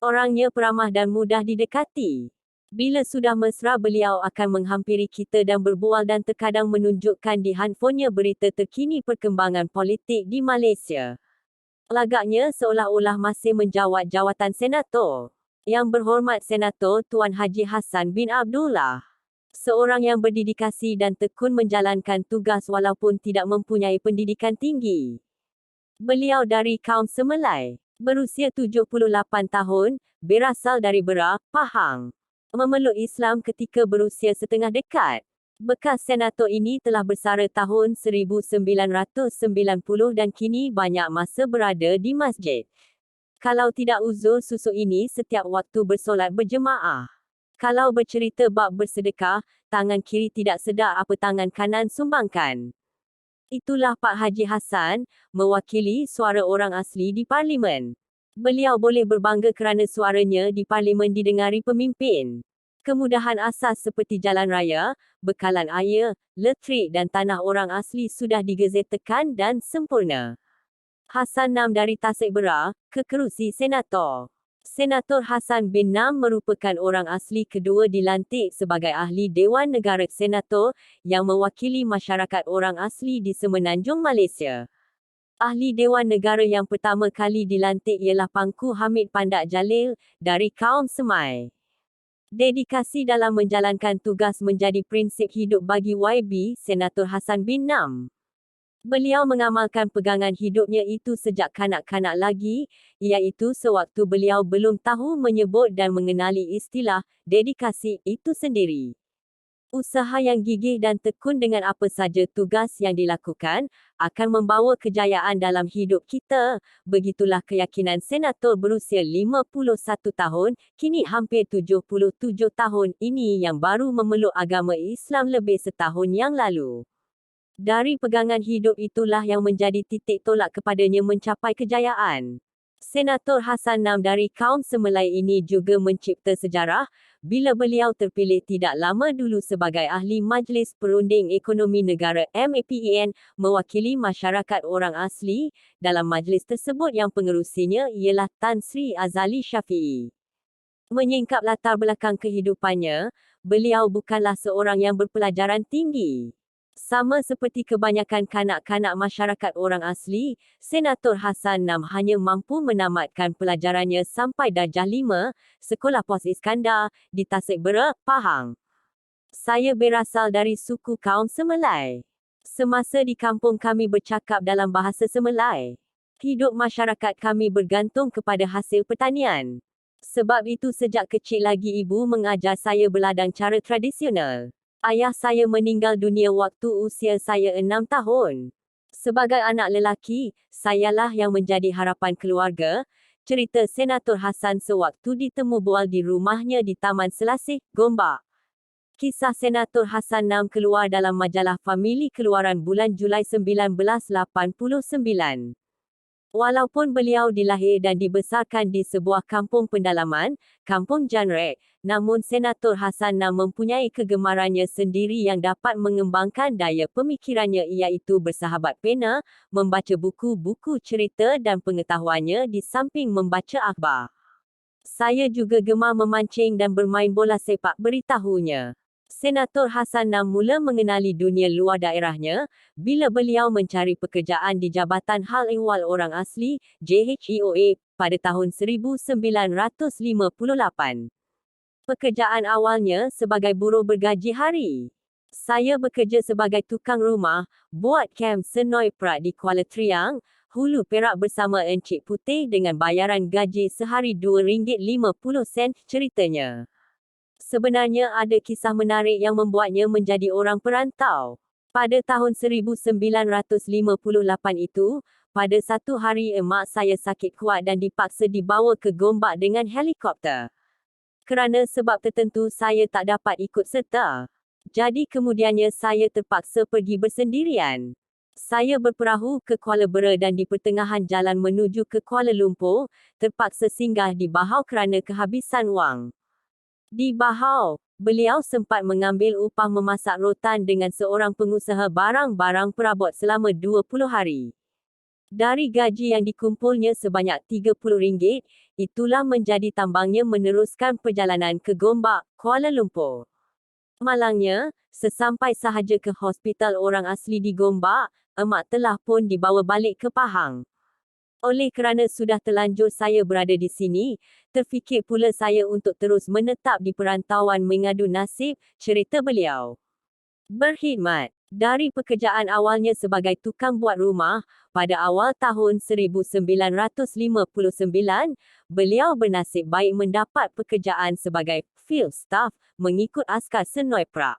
Orangnya peramah dan mudah didekati. Bila sudah mesra, beliau akan menghampiri kita dan berbual dan terkadang menunjukkan di handfonnya berita terkini perkembangan politik di Malaysia. Lagaknya seolah-olah masih menjawat jawatan senator. Yang berhormat Senator Tuan Haji Hassan bin Abdullah. Seorang yang berdedikasi dan tekun menjalankan tugas walaupun tidak mempunyai pendidikan tinggi. Beliau dari kaum Semelai. Berusia 78 tahun, berasal dari Berak, Pahang. Memeluk Islam ketika berusia setengah dekad. Bekas senator ini telah bersara tahun 1990 dan kini banyak masa berada di masjid. Kalau tidak uzur susuk ini setiap waktu bersolat berjemaah. Kalau bercerita bab bersedekah, tangan kiri tidak sedar apa tangan kanan sumbangkan. Itulah Pak Haji Hassan, mewakili suara orang asli di Parlimen. Beliau boleh berbangga kerana suaranya di Parlimen didengari pemimpin. Kemudahan asas seperti jalan raya, bekalan air, elektrik dan tanah orang asli sudah digazetkan dan sempurna. Hassan Nam dari Tasik Berak, ke kerusi senator. Senator Hassan bin Nam merupakan orang asli kedua dilantik sebagai ahli Dewan Negara Senator yang mewakili masyarakat orang asli di Semenanjung Malaysia. Ahli Dewan Negara yang pertama kali dilantik ialah Pangku Hamid Pandak Jalil dari kaum Semai. Dedikasi dalam menjalankan tugas menjadi prinsip hidup bagi YB Senator Hassan bin Nam. Beliau mengamalkan pegangan hidupnya itu sejak kanak-kanak lagi, iaitu sewaktu beliau belum tahu menyebut dan mengenali istilah dedikasi itu sendiri. Usaha yang gigih dan tekun dengan apa saja tugas yang dilakukan, akan membawa kejayaan dalam hidup kita. Begitulah keyakinan senator berusia 51 tahun, kini hampir 77 tahun ini yang baru memeluk agama Islam lebih setahun yang lalu. Dari pegangan hidup itulah yang menjadi titik tolak kepadanya mencapai kejayaan. Senator Hassan Nam dari kaum Semelai ini juga mencipta sejarah, bila beliau terpilih tidak lama dulu sebagai ahli Majlis Perunding Ekonomi Negara MAPEN, mewakili masyarakat orang asli. Dalam majlis tersebut yang pengerusinya ialah Tan Sri Azali Syafiee. Menyingkap latar belakang kehidupannya, beliau bukanlah seorang yang berpelajaran tinggi. Sama seperti kebanyakan kanak-kanak masyarakat orang asli, Senator Hassan Nam hanya mampu menamatkan pelajarannya sampai darjah 5, Sekolah Pos Iskandar, di Tasik Berak, Pahang. Saya berasal dari suku kaum Semelai. Semasa di kampung kami bercakap dalam bahasa Semelai. Hidup masyarakat kami bergantung kepada hasil pertanian. Sebab itu sejak kecil lagi ibu mengajar saya berladang cara tradisional. Ayah saya meninggal dunia waktu usia saya 6 tahun. Sebagai anak lelaki, sayalah yang menjadi harapan keluarga, cerita Senator Hassan sewaktu ditemu bual di rumahnya di Taman Selasih, Gombak. Kisah Senator Hassan Nam keluar dalam majalah Famili keluaran bulan Julai 1989. Walaupun beliau dilahir dan dibesarkan di sebuah kampung pendalaman, Kampung Janrek, namun Senator Hassan Nam mempunyai kegemarannya sendiri yang dapat mengembangkan daya pemikirannya, iaitu bersahabat pena, membaca buku-buku cerita dan pengetahuannya di samping membaca akhbar. Saya juga gemar memancing dan bermain bola sepak, beritahunya. Senator Hassan Nam mula mengenali dunia luar daerahnya bila beliau mencari pekerjaan di Jabatan Hal Ehwal Orang Asli (JHEOA) pada tahun 1958. Pekerjaan awalnya sebagai buruh bergaji hari. Saya bekerja sebagai tukang rumah, buat kem Senoi Prat di Kuala Triang, Hulu Perak bersama Encik Putih dengan bayaran gaji sehari RM2.50, ceritanya. Sebenarnya ada kisah menarik yang membuatnya menjadi orang perantau. Pada tahun 1958 itu, pada satu hari emak saya sakit kuat dan dipaksa dibawa ke Gombak dengan helikopter. Kerana sebab tertentu saya tak dapat ikut serta. Jadi kemudiannya saya terpaksa pergi bersendirian. Saya berperahu ke Kuala Bera dan di pertengahan jalan menuju ke Kuala Lumpur, terpaksa singgah di Bahau kerana kehabisan wang. Di Bahau, beliau sempat mengambil upah memasak rotan dengan seorang pengusaha barang-barang perabot selama 20 hari. Dari gaji yang dikumpulnya sebanyak RM30, itulah menjadi tambangnya meneruskan perjalanan ke Gombak, Kuala Lumpur. Malangnya, sesampai sahaja ke hospital orang asli di Gombak, emak telah pun dibawa balik ke Pahang. Oleh kerana sudah terlanjur saya berada di sini, terfikir pula saya untuk terus menetap di perantauan mengadu nasib, cerita beliau. Berkhidmat. Dari pekerjaan awalnya sebagai tukang buat rumah, pada awal tahun 1959, beliau bernasib baik mendapat pekerjaan sebagai field staff mengikut askar Senoi Perak.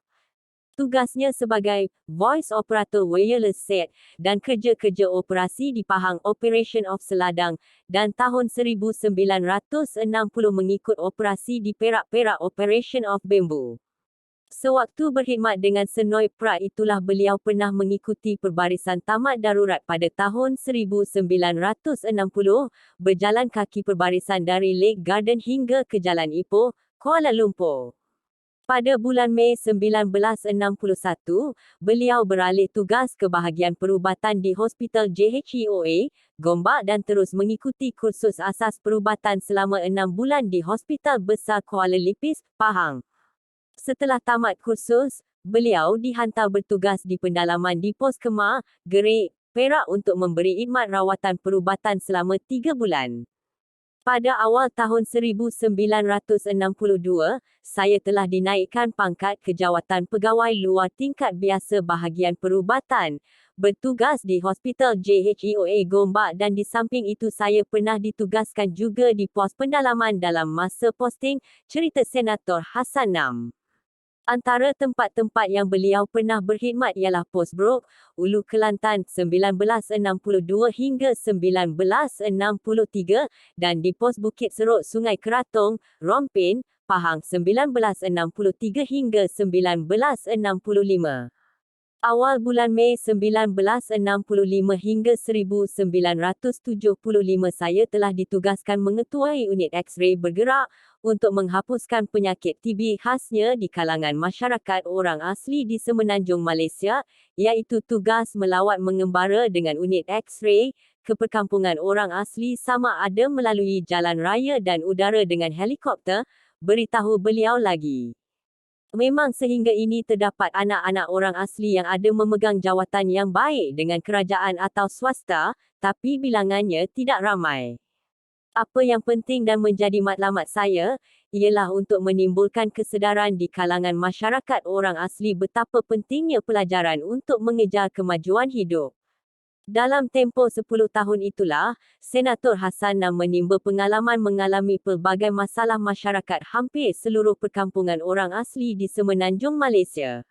Tugasnya sebagai voice operator wireless set dan kerja-kerja operasi di Pahang Operation of Seladang dan tahun 1960 mengikut operasi di Perak Operation of Bamboo. Sewaktu berkhidmat dengan Senoi Perak itulah beliau pernah mengikuti perbarisan tamat darurat pada tahun 1960, berjalan kaki perbarisan dari Lake Garden hingga ke Jalan Ipoh, Kuala Lumpur. Pada bulan Mei 1961, beliau beralih tugas ke bahagian perubatan di Hospital JHEOA, Gombak dan terus mengikuti kursus asas perubatan selama 6 bulan di Hospital Besar Kuala Lipis, Pahang. Setelah tamat kursus, beliau dihantar bertugas di pendalaman di Pos Kemar, Gerik, Perak untuk memberi khidmat rawatan perubatan selama 3 bulan. Pada awal tahun 1962, saya telah dinaikkan pangkat ke jawatan pegawai luar tingkat biasa bahagian perubatan, bertugas di Hospital JHEOA Gombak dan di samping itu saya pernah ditugaskan juga di pos pendalaman dalam masa posting, cerita Senator Hassan Nam. Antara tempat-tempat yang beliau pernah berkhidmat ialah Pos Brok, Ulu Kelantan 1962 hingga 1963 dan di Pos Bukit Serut Sungai Keratong, Rompin, Pahang 1963 hingga 1965. Awal bulan Mei 1965 hingga 1975 saya telah ditugaskan mengetuai unit X-ray bergerak untuk menghapuskan penyakit TB khasnya di kalangan masyarakat orang asli di Semenanjung Malaysia, iaitu tugas melawat mengembara dengan unit X-ray ke perkampungan orang asli sama ada melalui jalan raya dan udara dengan helikopter, beritahu beliau lagi. Memang sehingga ini terdapat anak-anak orang asli yang ada memegang jawatan yang baik dengan kerajaan atau swasta, tapi bilangannya tidak ramai. Apa yang penting dan menjadi matlamat saya, ialah untuk menimbulkan kesedaran di kalangan masyarakat orang asli betapa pentingnya pelajaran untuk mengejar kemajuan hidup. Dalam tempoh 10 tahun itulah, Senator Hassan Nam menimba pengalaman mengalami pelbagai masalah masyarakat hampir seluruh perkampungan orang asli di Semenanjung Malaysia.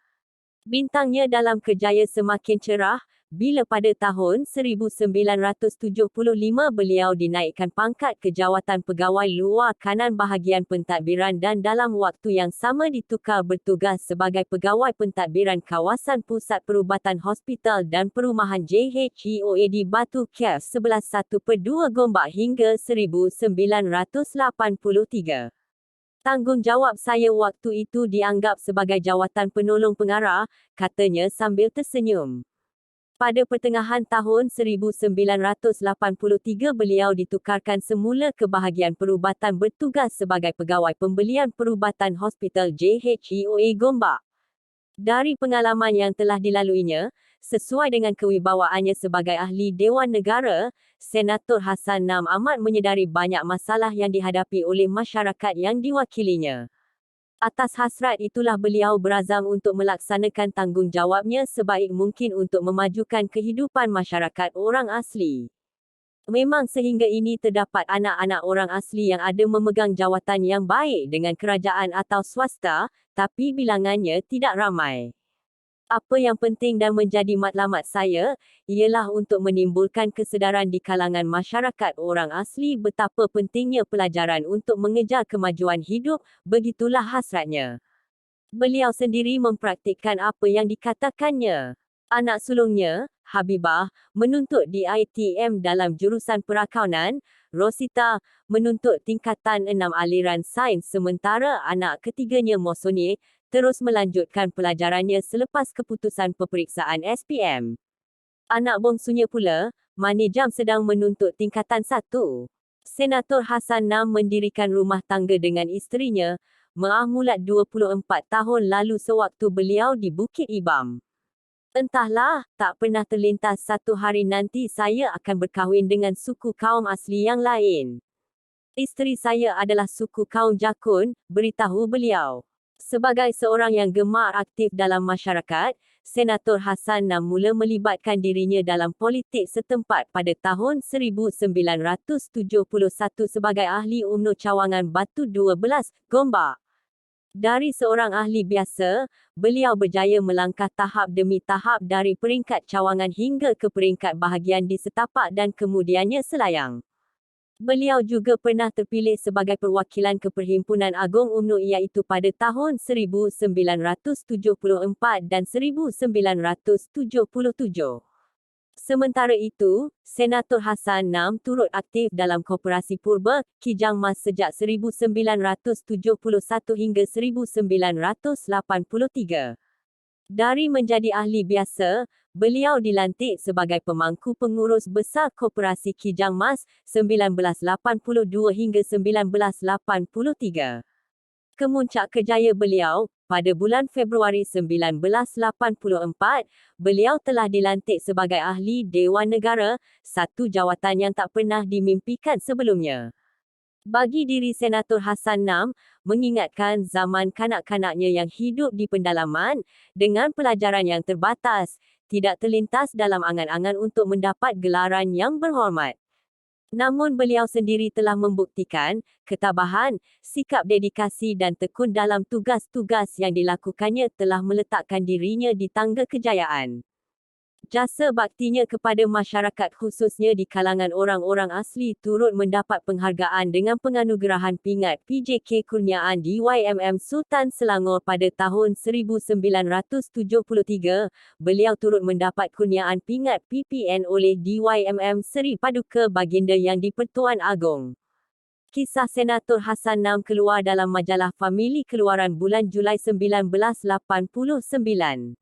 Bintangnya dalam kerjaya semakin cerah, bila pada tahun 1975 beliau dinaikkan pangkat ke jawatan pegawai luar kanan bahagian pentadbiran dan dalam waktu yang sama ditukar bertugas sebagai pegawai pentadbiran kawasan pusat perubatan hospital dan perumahan JHEOA di Batu Kef 11/1/2 Gombak hingga 1983. Tanggungjawab saya waktu itu dianggap sebagai jawatan penolong pengarah, katanya sambil tersenyum. Pada pertengahan tahun 1983 beliau ditukarkan semula ke bahagian perubatan bertugas sebagai pegawai pembelian perubatan Hospital JHEOA Gombak. Dari pengalaman yang telah dilaluinya, sesuai dengan kewibawaannya sebagai ahli Dewan Negara, Senator Hassan Nam amat menyedari banyak masalah yang dihadapi oleh masyarakat yang diwakilinya. Atas hasrat itulah beliau berazam untuk melaksanakan tanggungjawabnya sebaik mungkin untuk memajukan kehidupan masyarakat orang asli. Memang sehingga ini terdapat anak-anak orang asli yang ada memegang jawatan yang baik dengan kerajaan atau swasta, tapi bilangannya tidak ramai. Apa yang penting dan menjadi matlamat saya, ialah untuk menimbulkan kesedaran di kalangan masyarakat orang asli betapa pentingnya pelajaran untuk mengejar kemajuan hidup, begitulah hasratnya. Beliau sendiri mempraktikkan apa yang dikatakannya. Anak sulungnya, Habibah, menuntut di ITM dalam jurusan perakaunan, Rosita, menuntut tingkatan 6 aliran sains sementara anak ketiganya Mosonye, terus melanjutkan pelajarannya selepas keputusan peperiksaan SPM. Anak bongsunya pula, Manijam sedang menuntut tingkatan 1. Senator Hassan Nam mendirikan rumah tangga dengan isterinya, Mulat 24 tahun lalu sewaktu beliau di Bukit Ibam. Entahlah, tak pernah terlintas satu hari nanti saya akan berkahwin dengan suku kaum asli yang lain. Isteri saya adalah suku kaum Jakun, beritahu beliau. Sebagai seorang yang gemar aktif dalam masyarakat, Senator Hassan Nam mula melibatkan dirinya dalam politik setempat pada tahun 1971 sebagai ahli UMNO cawangan Batu 12, Gombak. Dari seorang ahli biasa, beliau berjaya melangkah tahap demi tahap dari peringkat cawangan hingga ke peringkat bahagian di setapak dan kemudiannya selayang. Beliau juga pernah terpilih sebagai perwakilan ke Perhimpunan Agung UMNO iaitu pada tahun 1974 dan 1977. Sementara itu, Senator Hassan Nam turut aktif dalam Koperasi Purba, Kijang Mas sejak 1971 hingga 1983. Dari menjadi ahli biasa, beliau dilantik sebagai pemangku pengurus besar Koperasi Kijang Mas 1982 hingga 1983. Kemuncak kerjaya beliau, pada bulan Februari 1984, beliau telah dilantik sebagai ahli Dewan Negara, satu jawatan yang tak pernah dimimpikan sebelumnya. Bagi diri Senator Hassan Nam, mengingatkan zaman kanak-kanaknya yang hidup di pendalaman, dengan pelajaran yang terbatas, tidak terlintas dalam angan-angan untuk mendapat gelaran yang berhormat. Namun beliau sendiri telah membuktikan ketabahan, sikap dedikasi dan tekun dalam tugas-tugas yang dilakukannya telah meletakkan dirinya di tangga kejayaan. Jasa baktinya kepada masyarakat khususnya di kalangan orang-orang asli turut mendapat penghargaan dengan penganugerahan pingat PJK Kurniaan DYMM Sultan Selangor pada tahun 1973. Beliau turut mendapat kurniaan pingat PPN oleh DYMM Seri Paduka Baginda Yang di-Pertuan Agong. Kisah Senator Hassan Nam keluar dalam majalah Famili keluaran bulan Julai 1989.